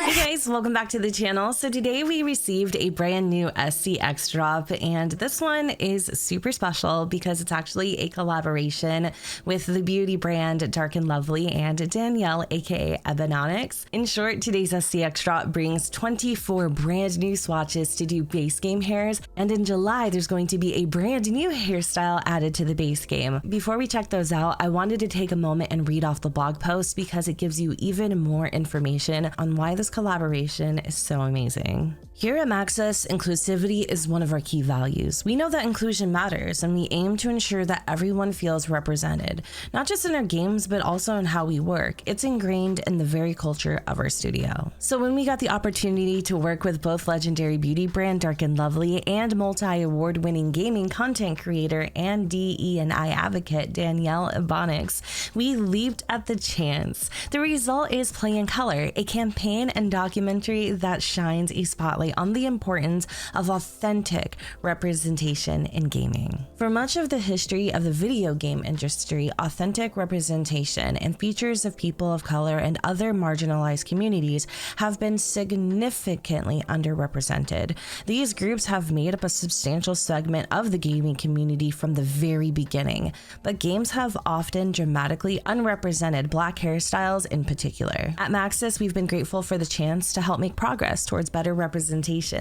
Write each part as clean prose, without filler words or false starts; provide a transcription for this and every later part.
Hey guys, welcome back to the channel. So today we received a brand new SDX drop, and this one is super special because it's actually a collaboration with the beauty brand Dark and Lovely and Danielle, aka Ebonix. In short, today's SDX drop brings 24 brand new swatches to do base game hairs, and in July there's going to be a brand new hairstyle added to the base game. Before we check those out, I wanted to take a moment and read off the blog post because it gives you even more information on why this collaboration is so amazing. Here at Maxis, inclusivity is one of our key values. We know that inclusion matters, and we aim to ensure that everyone feels represented, not just in our games, but also in how we work. It's ingrained in the very culture of our studio. So when we got the opportunity to work with both legendary beauty brand Dark and Lovely and multi-award-winning gaming content creator and DE&I advocate Danielle Ebonix, we leaped at the chance. The result is Play in Color, a campaign and documentary that shines a spotlight on the importance of authentic representation in gaming. For much of the history of the video game industry, authentic representation and features of people of color and other marginalized communities have been significantly underrepresented. These groups have made up a substantial segment of the gaming community from the very beginning, but games have often dramatically unrepresented Black hairstyles in particular. At Maxis, we've been grateful for the chance to help make progress towards better representation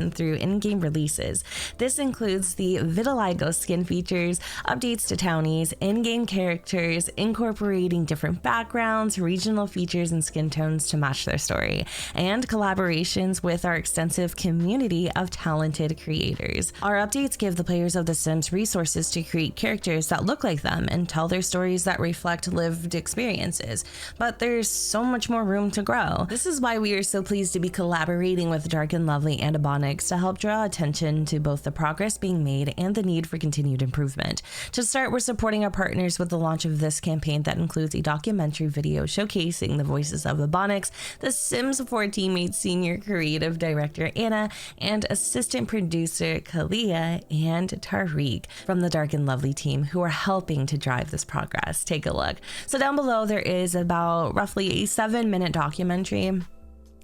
through in-game releases. This includes the vitiligo skin features, updates to townies, in-game characters, incorporating different backgrounds, regional features, and skin tones to match their story, and collaborations with our extensive community of talented creators. Our updates give the players of The Sims resources to create characters that look like them and tell their stories that reflect lived experiences, but there's so much more room to grow. This is why we are so pleased to be collaborating with Dark and Lovely and Ebonix to help draw attention to both the progress being made and the need for continued improvement. To start, we're supporting our partners with the launch of this campaign that includes a documentary video showcasing the voices of Ebonix, The Sims 4 teammates, senior creative director Anna, and assistant producer Kalia and Tariq from the Dark and Lovely team who are helping to drive this progress. Take a look. So down below there is about roughly a 7-minute documentary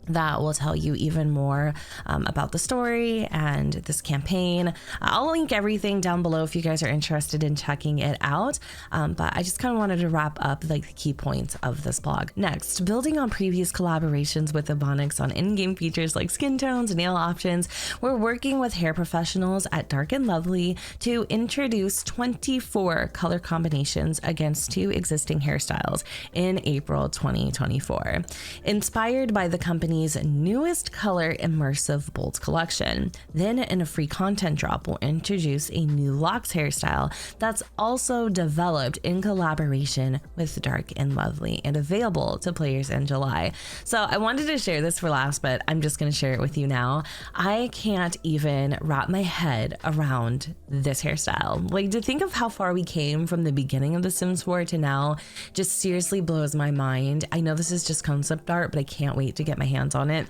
that will tell you even more about the story and this campaign. I'll link everything down below if you guys are interested in checking it out, but I just kind of wanted to wrap up like the key points of this blog. Next, building on previous collaborations with Ebonix on in-game features like skin tones and nail options, we're working with hair professionals at Dark and Lovely to introduce 24 color combinations against 2 existing hairstyles in April 2024, inspired by the company's newest color immersive bold collection. Then in a free content drop, we'll introduce a new locks hairstyle that's also developed in collaboration with Dark and Lovely and available to players in July. So I wanted to share this for last, but I'm just going to share it with you now. I can't even wrap my head around this hairstyle. Like, to think of how far we came from the beginning of The Sims 4 to now just seriously blows my mind. I know this is just concept art, but I can't wait to get my hands on it.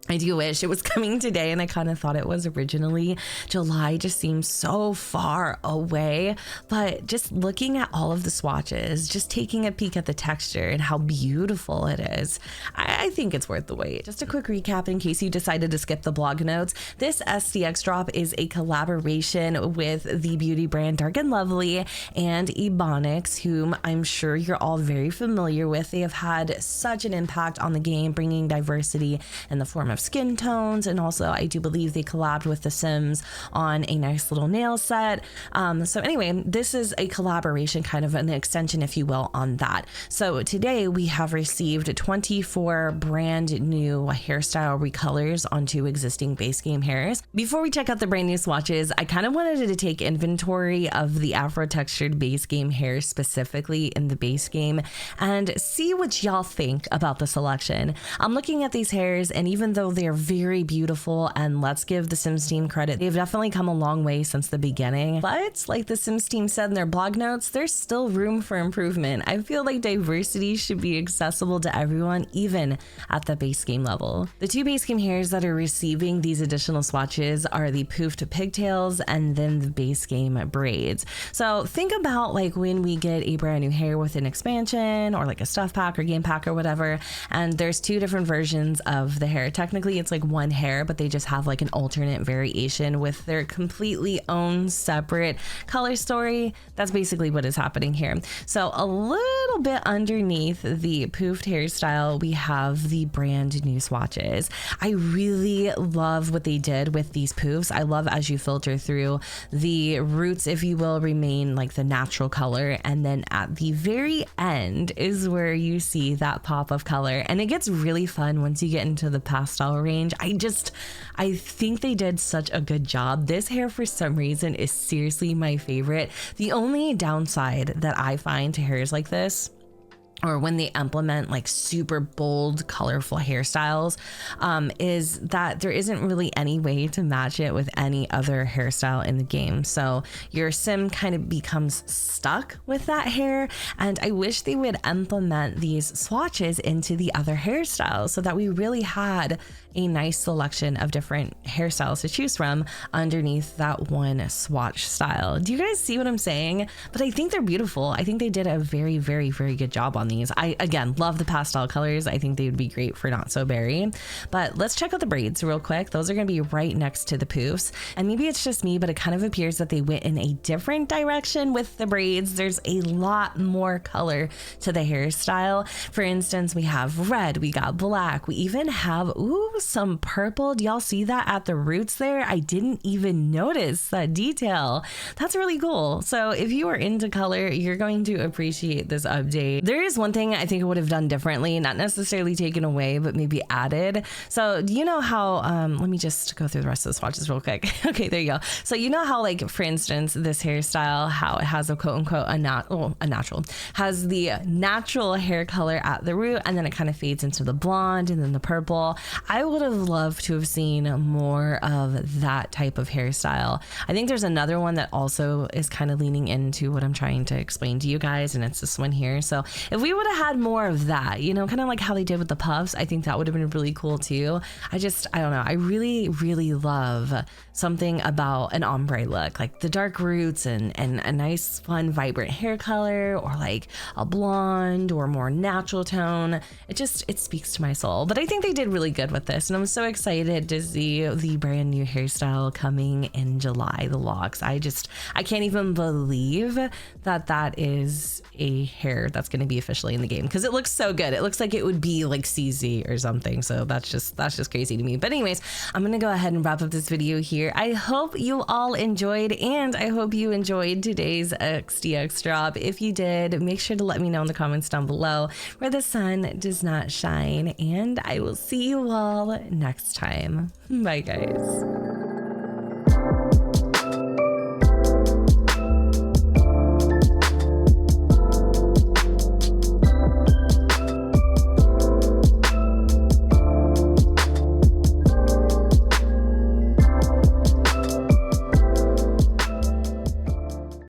I do wish it was coming today, and I kind of thought it was originally. July just seems so far away, but just looking at all of the swatches, just taking a peek at the texture and how beautiful it is, I think it's worth the wait. Just a quick recap in case you decided to skip the blog notes. This SDX drop is a collaboration with the beauty brand Dark and Lovely and Ebonix, whom I'm sure you're all very familiar with. They have had such an impact on the game, bringing diversity in the form of skin tones, and also I do believe they collabed with The Sims on a nice little nail set. So anyway, this is a collaboration, kind of an extension, if you will, on that. So today we have received 24 brand new hairstyle recolors onto existing base game hairs. Before we check out the brand new swatches, I kind of wanted to take inventory of the afro textured base game hair specifically in the base game and see what y'all think about the selection. I'm looking at these hairs, and even though though they're very beautiful, and let's give the Sims team credit, they've definitely come a long way since the beginning. But like the Sims team said in their blog notes, there's still room for improvement. I feel like diversity should be accessible to everyone, even at the base game level. The two base game hairs that are receiving these additional swatches are the poofed pigtails and then the base game braids. So think about like when we get a brand new hair with an expansion or like a stuff pack or game pack or whatever, and there's two different versions of the hair. Technically it's like one hair, but they just have like an alternate variation with their completely own separate color story. That's basically what is happening here. So a little bit underneath the poofed hairstyle, we have the brand new swatches. I really love what they did with these poofs. I love as you filter through, the roots, if you will, remain like the natural color, and then at the very end is where you see that pop of color, and it gets really fun once you get into the pastel range. I think they did such a good job. This hair for some reason is seriously my favorite. The only downside that I find to hairs like this, or when they implement like super bold, colorful hairstyles, is that there isn't really any way to match it with any other hairstyle in the game. So your sim kind of becomes stuck with that hair. And I wish they would implement these swatches into the other hairstyles so that we really had a nice selection of different hairstyles to choose from underneath that one swatch style. Do you guys see what I'm saying? But I think they're beautiful. I think they did a very, very, very good job on these. I, again, love the pastel colors. I think they would be great for Not So Berry. But let's check out the braids real quick. Those are going to be right next to the poofs. And maybe it's just me, but it kind of appears that they went in a different direction with the braids. There's a lot more color to the hairstyle. For instance, we have red, we got black, we even have, some purple. Do y'all see that at the roots there? I didn't even notice that detail. That's really cool. So if you are into color, you're going to appreciate this update. There is one thing I think I would have done differently, not necessarily taken away, but maybe added. So do you know how, let me just go through the rest of the swatches real quick. Okay, there you go. So you know how, like, for instance, this hairstyle, how it has a quote unquote, has the natural hair color at the root, and then it kind of fades into the blonde and then the purple. I would have loved to have seen more of that type of hairstyle. I think there's another one that also is kind of leaning into what I'm trying to explain to you guys, and it's this one here. So if we would have had more of that, you know, kind of like how they did with the puffs, I think that would have been really cool too. I don't know. I really, really love something about an ombre look, like the dark roots and a nice, fun, vibrant hair color, or like a blonde or more natural tone. It speaks to my soul. But I think they did really good with this, and I'm so excited to see the brand new hairstyle coming in July, the locks. I can't even believe that is a hair that's going to be officially in the game, because it looks so good. It looks like it would be like CZ or something. So that's just crazy to me. But anyways, I'm going to go ahead and wrap up this video here. I hope you all enjoyed, and I hope you enjoyed today's SDX drop. If you did, make sure to let me know in the comments down below where the sun does not shine, and I will see you all next time. Bye guys.